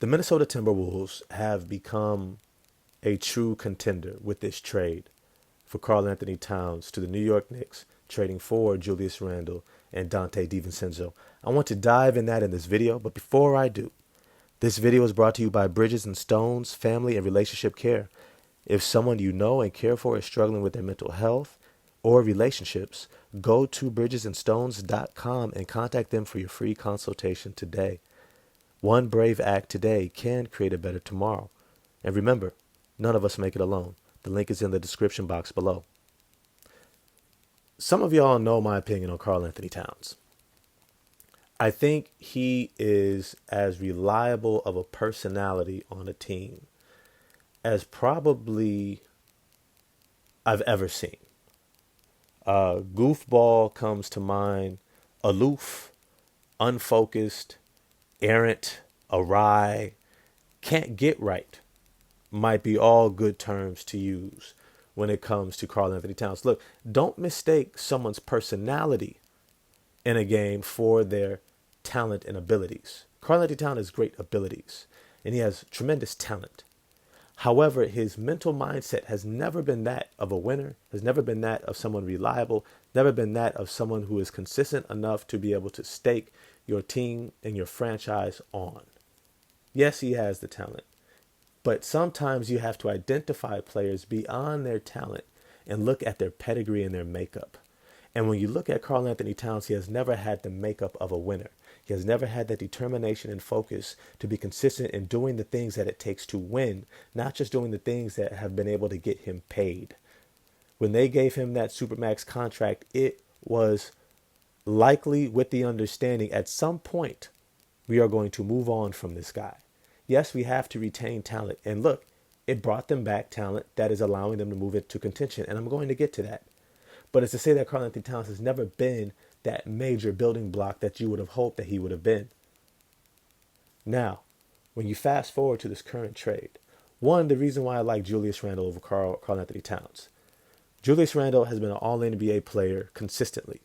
The Minnesota Timberwolves have become a true contender with this trade for Karl Anthony Towns to the New York Knicks, trading for Julius Randle and Donte DiVincenzo. I want to dive in that in this video, but before I do, this video is brought to you by Bridges and Stones Family and Relationship Care. If someone you know and care for is struggling with their mental health or relationships, go to bridgesandstones.com and contact them for your free consultation today. One brave act today can create a better tomorrow. And remember, none of us make it alone. The link is in the description box below. Some of y'all know my opinion on Karl Anthony Towns. I think he is as reliable of a personality on a team as probably I've ever seen. Goofball comes to mind, aloof, unfocused, errant, awry, can't get right, might be all good terms to use when it comes to Karl Anthony Towns. Look, don't mistake someone's personality in a game for their talent and abilities. Karl Anthony Towns has great abilities, and he has tremendous talent. However, his mental mindset has never been that of a winner, has never been that of someone reliable, never been that of someone who is consistent enough to be able to stake your team and your franchise on. Yes, he has the talent, but sometimes you have to identify players beyond their talent and look at their pedigree and their makeup. And when you look at Karl Anthony Towns, he has never had the makeup of a winner. He has never had that determination and focus to be consistent in doing the things that it takes to win, not just doing the things that have been able to get him paid. When they gave him that Supermax contract, it was likely with the understanding at some point we are going to move on from this guy. Yes, we have to retain talent. And look, it brought them back talent that is allowing them to move into contention. And I'm going to get to that. But it's to say that Karl Anthony Towns has never been that major building block that you would have hoped that he would have been. Now, when you fast forward to this current trade, one, the reason why I like Julius Randle over Karl Anthony Towns. Julius Randle has been an all-NBA player consistently.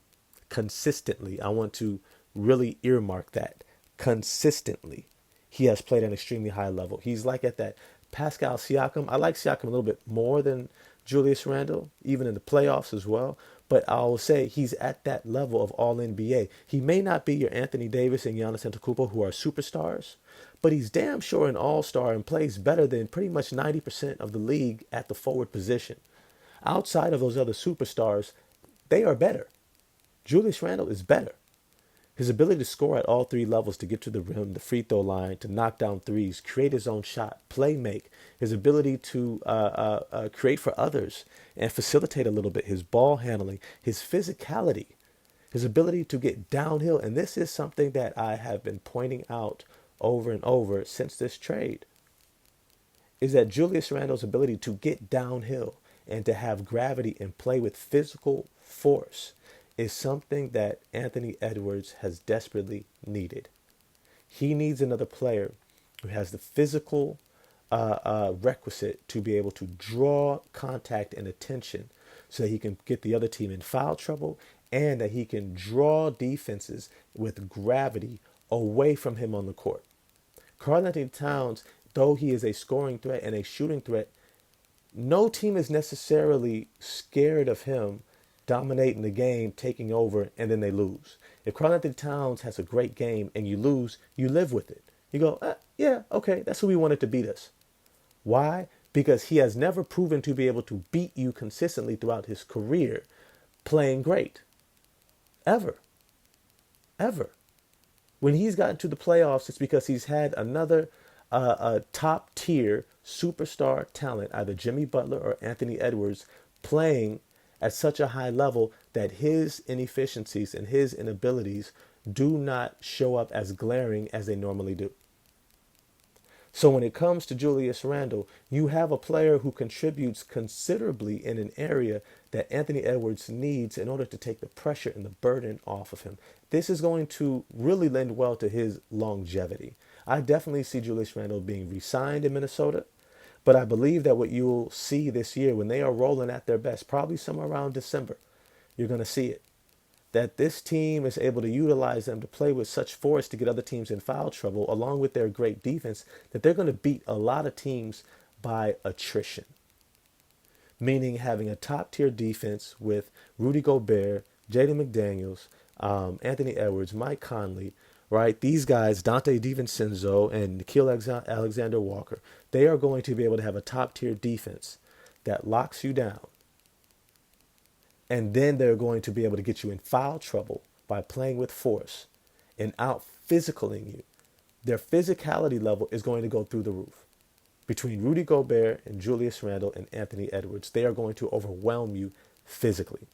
Consistently. I want to really earmark that. Consistently. He has played at an extremely high level. He's like at that Pascal Siakam. I like Siakam a little bit more than Julius Randle, even in the playoffs as well. But I will say he's at that level of all NBA. He may not be your Anthony Davis and Giannis Antetokounmpo, who are superstars, but he's damn sure an all-star and plays better than pretty much 90% of the league at the forward position. Outside of those other superstars, they are better. Julius Randle is better. His ability to score at all three levels, to get to the rim, the free throw line, to knock down threes, create his own shot, play make, his ability to create for others and facilitate a little bit, his ball handling, his physicality, his ability to get downhill. And this is something that I have been pointing out over and over since this trade, is that Julius Randle's ability to get downhill and to have gravity and play with physical force is something that Anthony Edwards has desperately needed. He needs another player who has the physical requisite to be able to draw contact and attention so that he can get the other team in foul trouble and that he can draw defenses with gravity away from him on the court. Karl Anthony Towns, though he is a scoring threat and a shooting threat, no team is necessarily scared of him dominating the game, taking over, and then they lose. If Karl Anthony Towns has a great game and you lose, you live with it. You go, yeah, okay, that's who we wanted to beat us. Why? Because he has never proven to be able to beat you consistently throughout his career playing great. Ever. Ever. When he's gotten to the playoffs, it's because he's had another top tier superstar talent, either Jimmy Butler or Anthony Edwards, playing at such a high level that his inefficiencies and his inabilities do not show up as glaring as they normally do. So when it comes to Julius Randle, you have a player who contributes considerably in an area that Anthony Edwards needs in order to take the pressure and the burden off of him. This is going to really lend well to his longevity. I definitely see Julius Randle being re-signed in Minnesota. But I believe that what you'll see this year when they are rolling at their best, probably somewhere around December, you're going to see it. that this team is able to utilize them to play with such force to get other teams in foul trouble, along with their great defense, that they're going to beat a lot of teams by attrition. Meaning having a top tier defense with Rudy Gobert, Jaden McDaniels, Anthony Edwards, Mike Conley, right? These guys, Donte DiVincenzo and Nikhil Alexander Walker, they are going to be able to have a top tier defense that locks you down. And then they're going to be able to get you in foul trouble by playing with force and out physicaling you. Their physicality level is going to go through the roof. Between Rudy Gobert and Julius Randle and Anthony Edwards, they are going to overwhelm you physically.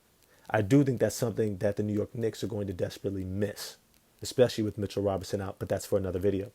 I do think that's something that the New York Knicks are going to desperately miss, especially with Mitchell Robinson out, but that's for another video.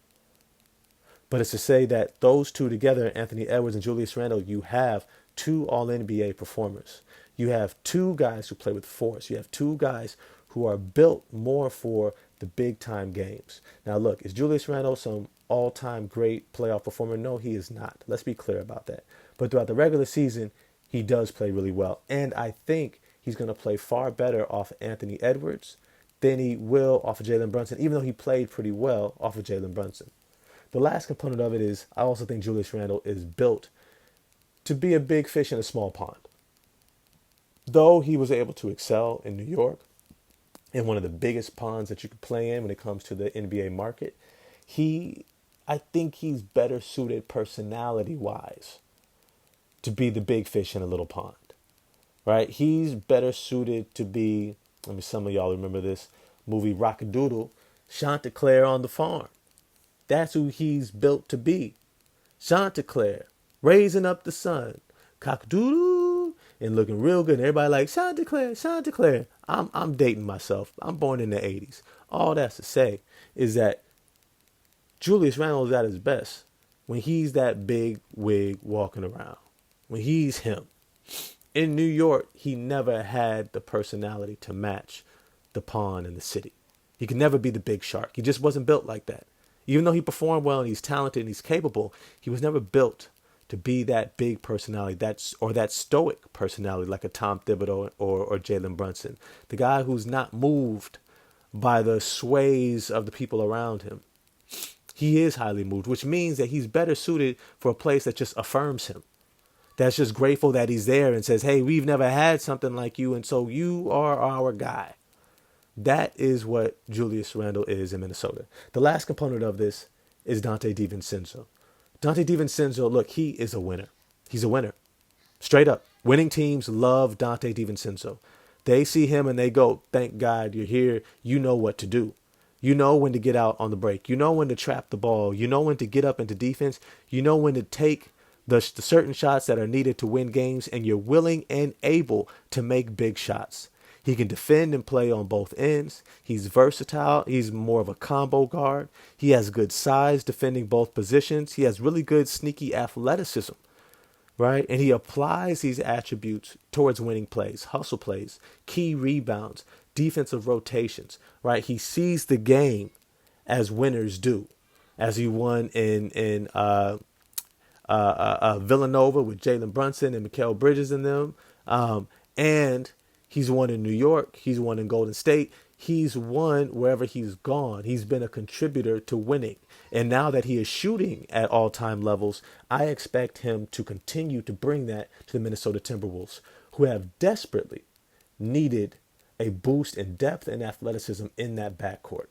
But it's to say that those two together, Anthony Edwards and Julius Randle, you have two All-NBA performers. You have two guys who play with force. You have two guys who are built more for the big-time games. Now, look, is Julius Randle some all-time great playoff performer? No, he is not. Let's be clear about that. But throughout the regular season, he does play really well. And I think he's going to play far better off Anthony Edwards than he will off of Jalen Brunson, even though he played pretty well off of Jalen Brunson. The last component of it is I also think Julius Randle is built to be a big fish in a small pond. Though he was able to excel in New York, in one of the biggest ponds that you could play in when it comes to the NBA market, I think he's better suited personality-wise to be the big fish in a little pond, right? He's better suited to be, some of y'all remember this movie Rockadoodle, Chanticleer on the farm. That's who he's built to be. Chanticleer, raising up the sun, cock-a-doodle, and looking real good. And everybody like, Chanticleer, Chanticleer. I'm dating myself. I'm born in the 80s. All that's to say is that Julius Randle is at his best when he's that big wig walking around. When he's him. In New York, he never had the personality to match the pawn in the city. He could never be the big shark. He just wasn't built like that. Even though he performed well and he's talented and he's capable, he was never built to be that big personality, that stoic personality like a Tom Thibodeau or Jalen Brunson. The guy who's not moved by the sways of the people around him. He is highly moved, which means that he's better suited for a place that just affirms him. That's just grateful that he's there and says, hey, we've never had something like you, and so you are our guy. That is what Julius Randle is in Minnesota. The last component of this is Donte DiVincenzo. Donte DiVincenzo, look, he is a winner. He's a winner. Straight up. Winning teams love Donte DiVincenzo. They see him and they go, thank God you're here. You know what to do. You know when to get out on the break. You know when to trap the ball. You know when to get up into defense. You know when to take the certain shots that are needed to win games, and you're willing and able to make big shots. He can defend and play on both ends. He's versatile. He's more of a combo guard. He has good size defending both positions. He has really good sneaky athleticism, right? And he applies these attributes towards winning plays, hustle plays, key rebounds, defensive rotations, right? He sees the game as winners do, as he won in Villanova with Jalen Brunson and Mikal Bridges in them. And he's won in New York. He's won in Golden State. He's won wherever he's gone. He's been a contributor to winning. And now that he is shooting at all-time levels, I expect him to continue to bring that to the Minnesota Timberwolves, who have desperately needed a boost in depth and athleticism in that backcourt.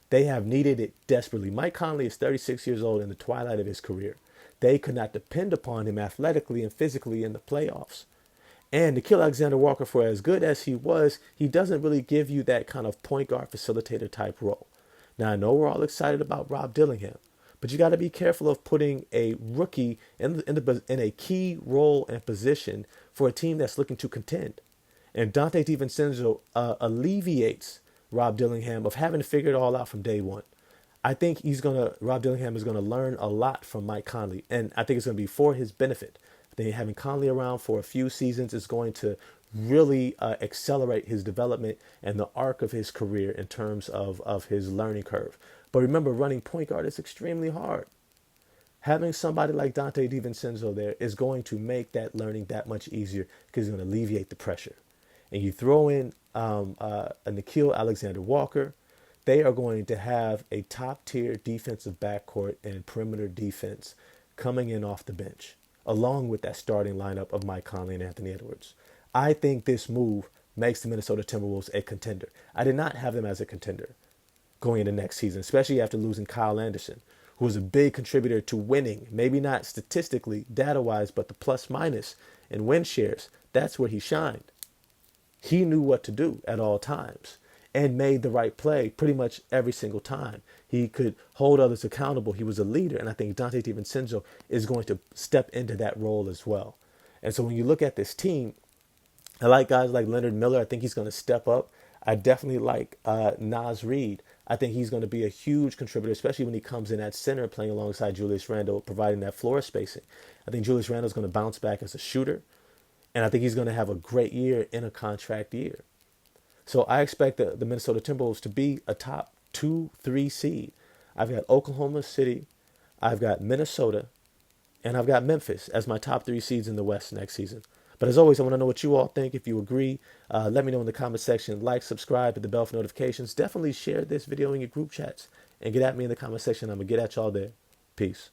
They have needed it desperately. Mike Conley is 36 years old in the twilight of his career. They could not depend upon him athletically and physically in the playoffs. And Nikhil Alexander Walker, for as good as he was, he doesn't really give you that kind of point guard facilitator type role. Now, I know we're all excited about Rob Dillingham, but you got to be careful of putting a rookie in a key role and position for a team that's looking to contend. And Donte DiVincenzo alleviates Rob Dillingham of having to figure it all out from day one. I think Rob Dillingham is going to learn a lot from Mike Conley, and I think it's going to be for his benefit. I think having Conley around for a few seasons is going to really accelerate his development and the arc of his career in terms of his learning curve. But remember, running point guard is extremely hard. Having somebody like Donte DiVincenzo there is going to make that learning that much easier because it's going to alleviate the pressure. And you throw in a Nikhil Alexander-Walker. They are going to have a top-tier defensive backcourt and perimeter defense coming in off the bench, along with that starting lineup of Mike Conley and Anthony Edwards. I think this move makes the Minnesota Timberwolves a contender. I did not have them as a contender going into next season, especially after losing Kyle Anderson, who was a big contributor to winning, maybe not statistically, data-wise, but the plus minus and win shares. That's where he shined. He knew what to do at all times and made the right play pretty much every single time. He could hold others accountable. He was a leader, and I think Donte DiVincenzo is going to step into that role as well. And so when you look at this team, I like guys like Leonard Miller. I think he's going to step up. I definitely like Naz Reid. I think he's going to be a huge contributor, especially when he comes in at center playing alongside Julius Randle, providing that floor spacing. I think Julius Randle is going to bounce back as a shooter, and I think he's going to have a great year in a contract year. So I expect the Minnesota Timberwolves to be a top 2-3 seed. I've got Oklahoma City, I've got Minnesota, and I've got Memphis as my top 3 seeds in the West next season. But as always, I want to know what you all think. If you agree, let me know in the comment section. Like, subscribe, hit the bell for notifications. Definitely share this video in your group chats and get at me in the comment section. I'm going to get at y'all there. Peace.